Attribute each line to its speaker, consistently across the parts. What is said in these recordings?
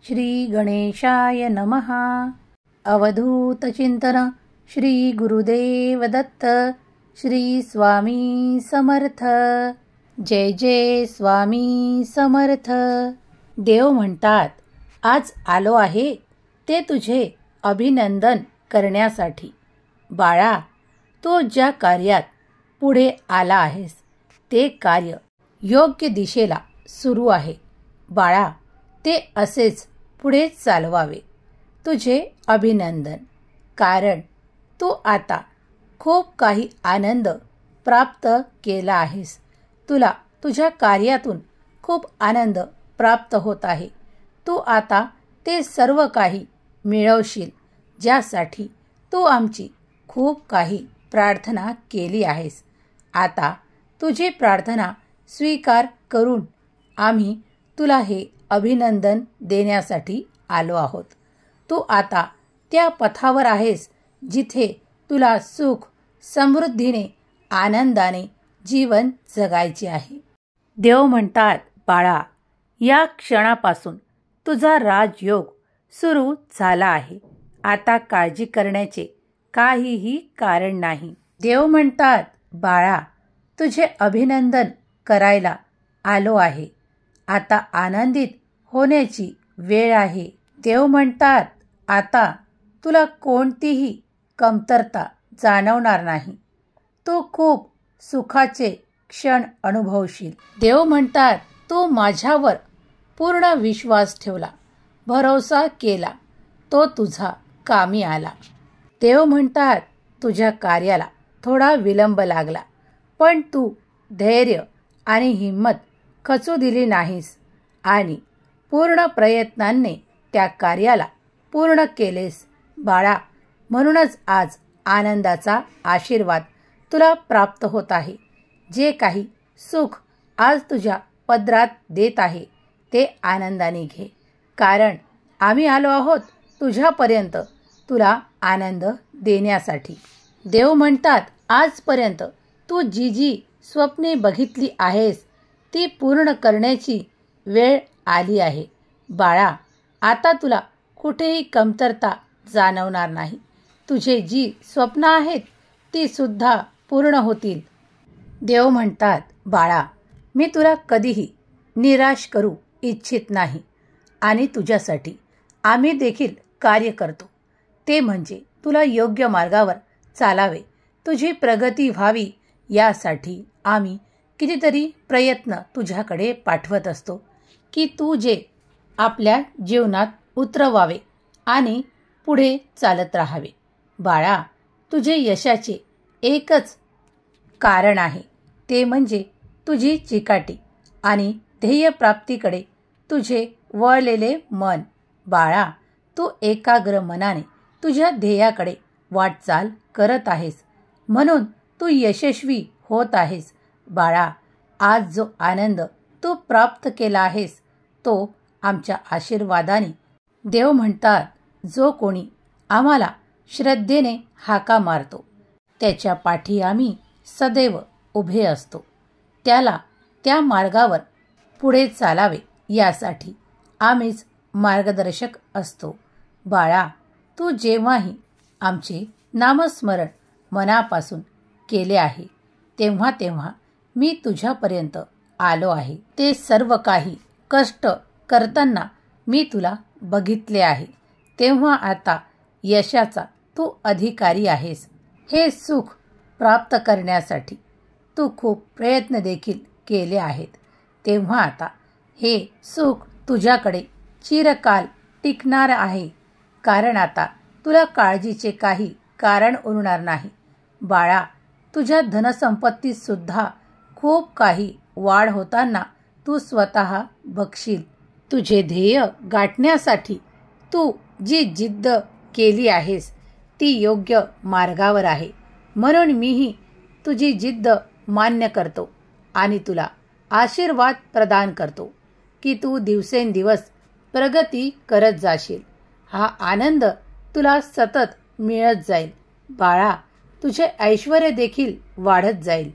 Speaker 1: श्री गणेशाय नमः. अवधूत चिंतन श्री गुरुदेव दत्त. श्री स्वामी समर्थ. जय जय स्वामी समर्थ. देव म्हणतात, आज आलो आहे ते तुझे अभिनंदन करण्यासाठी. बाळा, तो ज्या कार्यात पुढे आला आहेस ते कार्य योग्य दिशेला सुरू आहे. बाळा, ते असेच पुढे चालवावे. तुझे अभिनंदन, कारण तू आता खूप काही आनंद प्राप्त केला आहेस. तुला तुझ्या कार्यातून खूप आनंद प्राप्त होत आहे. तू आता ते सर्व काही मिळवशील ज्यासाठी तू आमची खूप काही प्रार्थना केली आहेस. आता तुझी प्रार्थना स्वीकार करून आम्ही तुला हे अभिनंदन देण्यासाठी आलो आहोत. तू आता त्या पथावर आहेस जिथे तुला सुख समृद्धीने आनंदाने जीवन जगायचे आहे. देव म्हणतात, बाळा, या क्षणापासून तुझा राजयोग सुरू झाला आहे. आता काळजी करण्याचे काहीही कारण नाही. देव म्हणतात, बाळा, तुझे अभिनंदन करायला आलो आहे. आता आनंदित होण्याची वेळ आहे. देव म्हणतात, आता तुला कोणतीही कमतरता जाणवणार नाही. तू खूप सुखाचे क्षण अनुभवशील. देव म्हणतात, तू माझ्यावर पूर्ण विश्वास ठेवला, भरोसा केला, तो तुझा कामी आला. देव म्हणतात, तुझ्या कार्याला थोडा विलंब लागला, पण तू धैर्य आणि हिंमत खचू दिली नाहीस आणि पूर्ण प्रयत्नांनी त्या कार्याला पूर्ण केलेस. बाळा, म्हणूनच आज आनंदाचा आशीर्वाद तुला प्राप्त होत आहे. जे काही सुख आज तुझ्या पदरात देत आहे ते आनंदाने घे, कारण आम्ही आलो आहोत तुझ्यापर्यंत तुला आनंद देण्यासाठी. देव म्हणतात, आजपर्यंत तू जी जी स्वप्ने बघितली आहेस ती पूर्ण करण्याची वेळ आली आहे. बाळा, आता तुला कुठेही कमतरता जाणवणार नाही. तुझे जी स्वप्न आहेत ती सुद्धा पूर्ण होतील. देव म्हणतात, बाळा, मी तुला कधीही निराश करू इच्छित नाही आणि तुझ्यासाठी आम्ही देखील कार्य करतो. ते म्हणजे तुला योग्य मार्गावर चालावे, तुझी प्रगती व्हावी यासाठी आम्ही कितीतरी प्रयत्न तुझ्याकडे पाठवत असतो की तू जे आपल्या जीवनात उतरवावे आणि पुढे चालत राहावे. बाळा, तुझे यशाचे एकच कारण आहे, ते म्हणजे तुझी चिकाटी आणि ध्येयप्राप्तीकडे तुझे वळलेले मन. बाळा, तू एकाग्र मनाने तुझ्या ध्येयाकडे वाटचाल करत आहेस, म्हणून तू यशस्वी होत आहेस. बाळा, आज जो आनंद तू प्राप्त केला आहेस तो आमच्या आशीर्वादाने. देव म्हणतात, जो कोणी आम्हाला श्रद्धेने हाका मारतो त्याच्या पाठी आम्ही सदैव उभे असतो. त्याला त्या मार्गावर पुढे चालावे यासाठी आम्हीच मार्गदर्शक असतो. बाळा, तू जेव्हाही आमचे नामस्मरण मनापासून केले आहे तेव्हा तेव्हा मी तुझ्यापर्यंत आलो आहे. ते सर्व काही कष्ट करताना मी तुला बघितले आहे. तेव्हा आता यशाचा तू अधिकारी आहेस. हे सुख प्राप्त करण्यासाठी तू खूप प्रयत्न देखील केले आहेत. तेव्हा आता हे सुख तुझ्याकडे चिरकाल टिकणार आहे, कारण आता तुला काळजीचे काही कारण उरणार नाही. बाळा, तुझ्या धनसंपत्तीत सुद्धा खूप काही वाढ होताना तू स्वतः बघशील. तुझे ध्येय गाठण्यासाठी तू जी जिद्द केली आहेस ती योग्य मार्गावर आहे, म्हणून मीही तुझी जिद्द मान्य करतो आणि तुला आशीर्वाद प्रदान करतो की तू दिवसेंदिवस प्रगती करत जाशील. हा आनंद तुला सतत मिळत जाईल. बाळा, तुझे ऐश्वर्य देखील वाढत जाईल.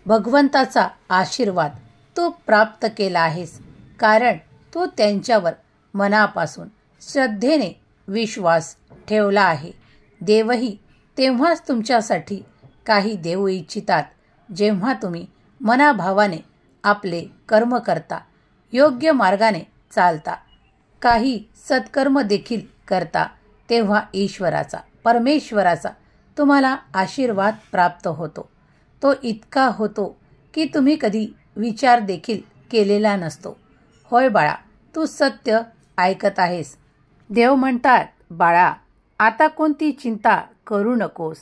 Speaker 1: भगवंताचा आशीर्वाद तू प्राप्त केला आहेस, कारण तू त्यांच्यावर मनापासून श्रद्धेने विश्वास ठेवला आहे. देवही तेव्हाच तुमच्यासाठी काही देऊ इच्छितात जेव्हा तुम्ही मनाभावाने आपले कर्म करता, योग्य मार्गाने चालता, काही सत्कर्म देखील करता, तेव्हा ईश्वराचा, परमेश्वराचा तुम्हाला आशीर्वाद प्राप्त होतो. तो इतका होतो की तुम्ही कधी विचार देखील केलेला नसतो. होय बाळा, तू सत्य ऐकत आहेस. देव म्हणतात, बाळा, आता कोणती चिंता करू नकोस,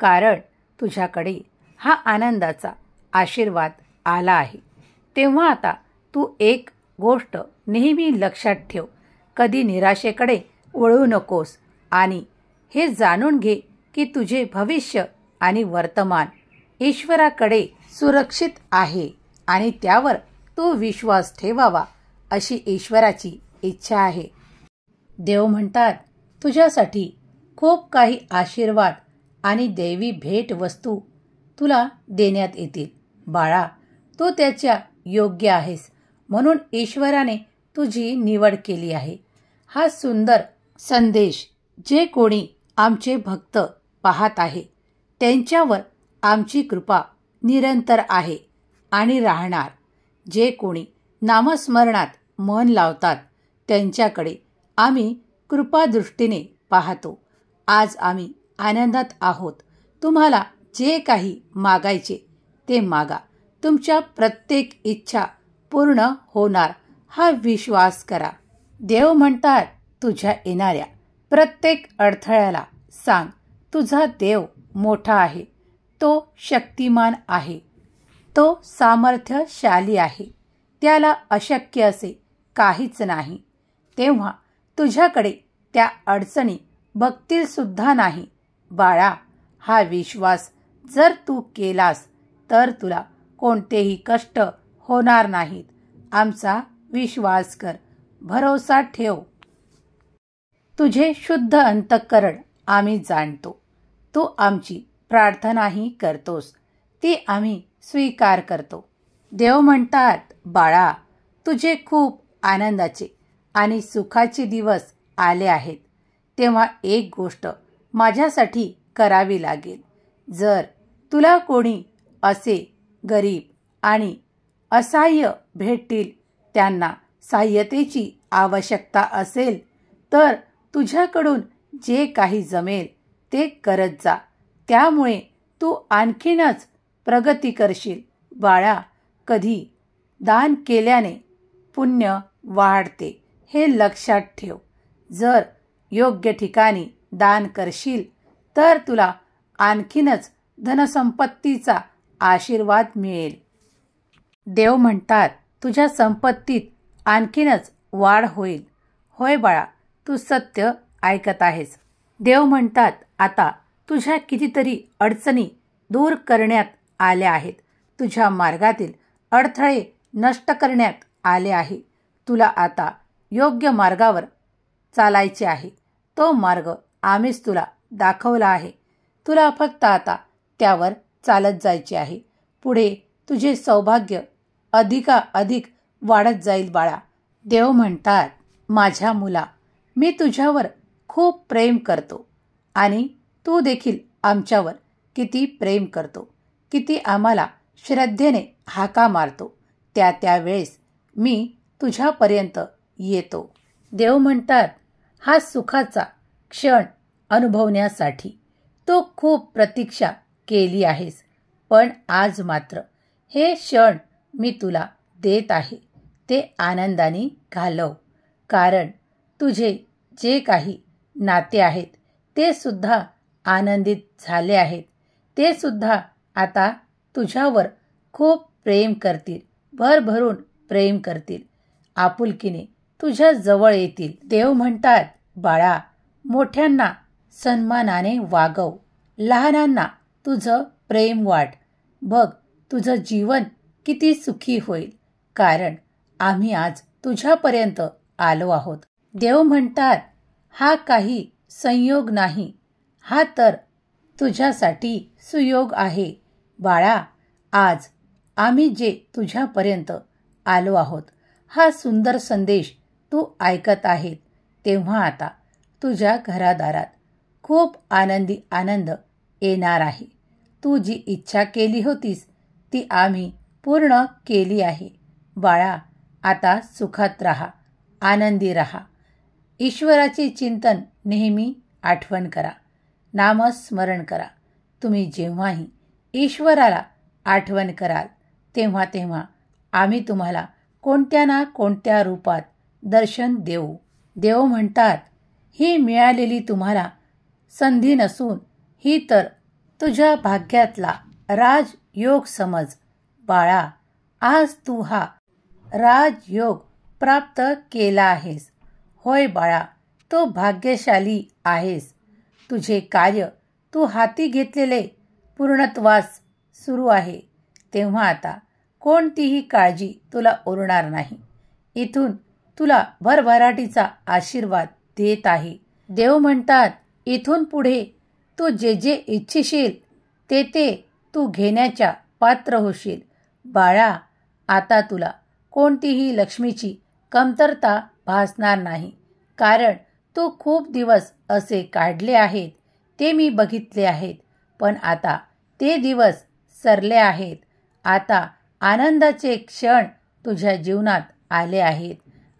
Speaker 1: कारण तुझ्याकडे हा आनंदाचा आशीर्वाद आला आहे. तेव्हा आता तू एक गोष्ट नेहमी लक्षात ठेव, कधी निराशेकडे वळू नकोस आणि हे जाणून घे की तुझे भविष्य आणि वर्तमान ईश्वराकडे सुरक्षित आहे आणि त्यावर तू विश्वास ठेवावा अशी ईश्वराची इच्छा आहे. देव म्हणतात, तुझ्यासाठी खूप काही आशीर्वाद आणि दैवी भेट वस्तू तुला देण्यात येतील. बाळा, तू त्याच्या योग्य आहेस म्हणून ईश्वराने तुझी निवड केली आहे. हा सुंदर संदेश जे कोणी आमचे भक्त पाहत आहे त्यांच्यावर आमची कृपा निरंतर आहे आणि राहणार. जे कोणी नामस्मरणात मन लावतात त्यांच्याकडे आम्ही कृपादृष्टीने पाहतो. आज आम्ही आनंदात आहोत. तुम्हाला जे काही मागायचे ते मागा. तुमच्या प्रत्येक इच्छा पूर्ण होणार हा विश्वास करा. देव म्हणतात, तुझ्या येणाऱ्या प्रत्येक अडथळ्याला सांग, तुझा देव मोठा आहे, तो शक्तिमान आहे, तो सामर्थ्यशाली आहे, त्याला अशक्य असे काहीच नाही. तेव्हा तुझ्याकडे त्या अडचणी बघतील सुद्धा नाही. बाळा, हा विश्वास जर तू केलास तर तुला कोणतेही कष्ट होणार नाहीत. आमचा विश्वास कर, भरोसा ठेव. तुझे शुद्ध अंतःकरण आम्ही जाणतो. तू आमची प्रार्थनाही करतोस, ती आम्ही स्वीकार करतो. देव म्हणतात, बाळा, तुझे खूप आनंदाचे आणि सुखाचे दिवस आले आहेत. तेव्हा एक गोष्ट माझ्यासाठी करावी लागेल. जर तुला कोणी असे गरीब आणि असहाय्य भेटतील त्यांना सहाय्यतेची आवश्यकता असेल तर तुझ्याकडून जे काही जमेल ते करत जा. त्यामुळे तू आणखीनच प्रगती करशील. बाळा, कधी दान केल्याने पुण्य वाढते हे लक्षात ठेव. जर योग्य ठिकाणी दान करशील तर तुला आणखीनच धनसंपत्तीचा आशीर्वाद मिळेल. देव म्हणतात, तुझ्या संपत्तीत आणखीनच वाढ होईल. होय बाळा, तू सत्य ऐकत आहेस. देव म्हणतात, आता तुझ्या कितीतरी अडचणी दूर करण्यात आल्या आहेत. तुझ्या मार्गातील अडथळे नष्ट करण्यात आले आहे. तुला आता योग्य मार्गावर चालायचे आहे. तो मार्ग आम्हीच तुला दाखवला आहे. तुला फक्त आता त्यावर चालत जायचे आहे. पुढे तुझे सौभाग्य अधिकाधिक वाढत जाईल. बाळा, देव म्हणतात, माझ्या मुला, मी तुझ्यावर खूप प्रेम करतो आणि तू देखील आमच्यावर किती प्रेम करतो, किती आम्हाला श्रद्धेने हाका मारतो. त्या वेळेस मी तुझ्यापर्यंत येतो. देव म्हणतात, हा सुखाचा क्षण अनुभवण्यासाठी तू खूप प्रतीक्षा केली आहेस, पण आज मात्र हे क्षण मी तुला देत आहे. ते आनंदाने घालव, कारण तुझे जे काही नाते आहेत ते सुद्धा आनंदित झाले आहेत. ते सुद्धा आता तुझ्यावर खूप प्रेम करतील, भरभरून प्रेम करतील, आपुलकीने तुझ्या जवळ येतील. देव म्हणतात, बाळा, मोठ्यांना सन्मानाने वागव, लहानांना तुझं प्रेम वाट. बघ तुझं जीवन किती सुखी होईल, कारण आम्ही आज तुझ्यापर्यंत आलो आहोत. देव म्हणतात, हा काही संयोग नाही, हा तर तुझ्यासाठी सुयोग आहे. बाळा, आज आम्ही जे तुझ्यापर्यंत आलो आहोत हा सुंदर संदेश तू ऐकत आहेत तेव्हा आता तुझ्या घरादारात खूप आनंदी आनंद येणार आहे. तू जी इच्छा केली होतीस ती आम्ही पूर्ण केली आहे. बाळा, आता सुखात राहा, आनंदी राहा. ईश्वराचे चिंतन नेहमी आठवण करा, नामस्मरण करा. तुम्ही जेव्हाही ईश्वराला आठवण कराल तेव्हा तेव्हा आम्ही तुम्हाला कोणत्या ना कोणत्या रूपात दर्शन देऊ. देव म्हणतात, ही मिळालेली तुम्हाला संधी नसून ही तर तुझ्या भाग्यातला राजयोग समज. बाळा, आज तू हा राजयोग प्राप्त केला आहेस. होय बाळा, तो भाग्यशाली आहेस. तुझे कार्य तू हाती घेतलेले पूर्णत्वास सुरू आहे. तेव्हा आता कोणतीही काळजी तुला उरणार नाही. इथून तुला भरभराटीचा आशीर्वाद देत आहे. देव म्हणतात, इथून पुढे तू जे जे इच्छिशील ते ते तू घेण्याच्या पात्र होशील. बाळा, आता तुला कोणतीही लक्ष्मीची कमतरता भासणार नाही. कारण तू खूप दिवस असे काढले आहेत ते मी बघितले आहेत. पण आता ते दिवस सरले आहेत. आता आनंदाचे क्षण तुझ्या जीवनात आले आहेत.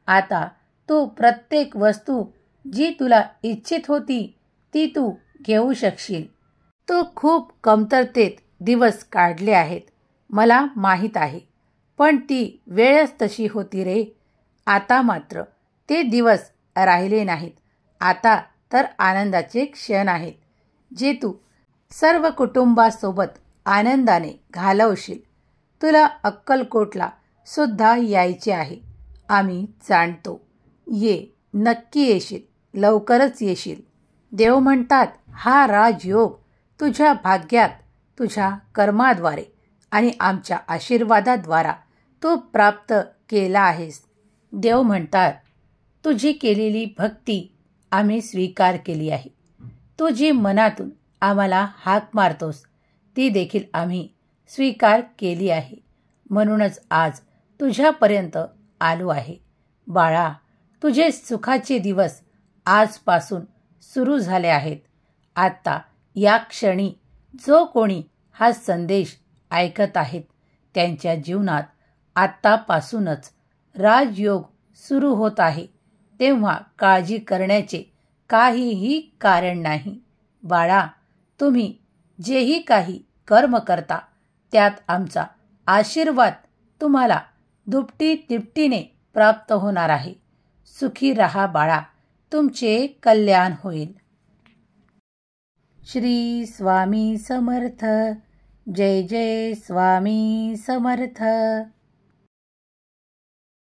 Speaker 1: आता तू प्रत्येक वस्तू जी तुला इच्छित होती ती तू घेऊ शकशील. तू खूप कमतरतेत दिवस काढले आहेत, मला माहीत आहे. पण ती वेळच तशी होती रे. आता मात्र ते दिवस राहिले नाहीत. आता तर आनंदाचे क्षण आहेत जे तू सर्व कुटुंबासोबत आनंदाने घालवशील. तुला अक्कलकोटला सुद्धा यायचे आहे, आम्ही जाणतो. ये, नक्की येशील, लवकरच येशील. देव म्हणतात, हा राजयोग तुझ्या भाग्यात तुझ्या कर्माद्वारे आणि आमच्या आशीर्वादाद्वारा तू प्राप्त केला आहेस. देव म्हणतात, तुझी केलेली भक्ती आम्ही स्वीकार केली आहे. तू जी मनातून आम्हाला हाक मारतोस ती देखील आम्ही स्वीकार केली आहे. म्हणूनच आज तुझ्यापर्यंत आलो आहे. बाळा, तुझे सुखाचे दिवस आजपासून सुरू झाले आहेत. आता या क्षणी जो कोणी हा संदेश ऐकत आहेत त्यांच्या जीवनात आत्तापासूनच राजयोग सुरू होत आहे. तेव्हा काळजी करण्याचे काहीही कारण नाही. बाळा, तुम्ही जेही काही कर्म करता त्यात आमचा आशीर्वाद तुम्हाला दुपटी तिपटीने प्राप्त होणार आहे. सुखी रहा बाळा, तुमचे कल्याण होईल. श्री स्वामी समर्थ. जय जय स्वामी समर्थ.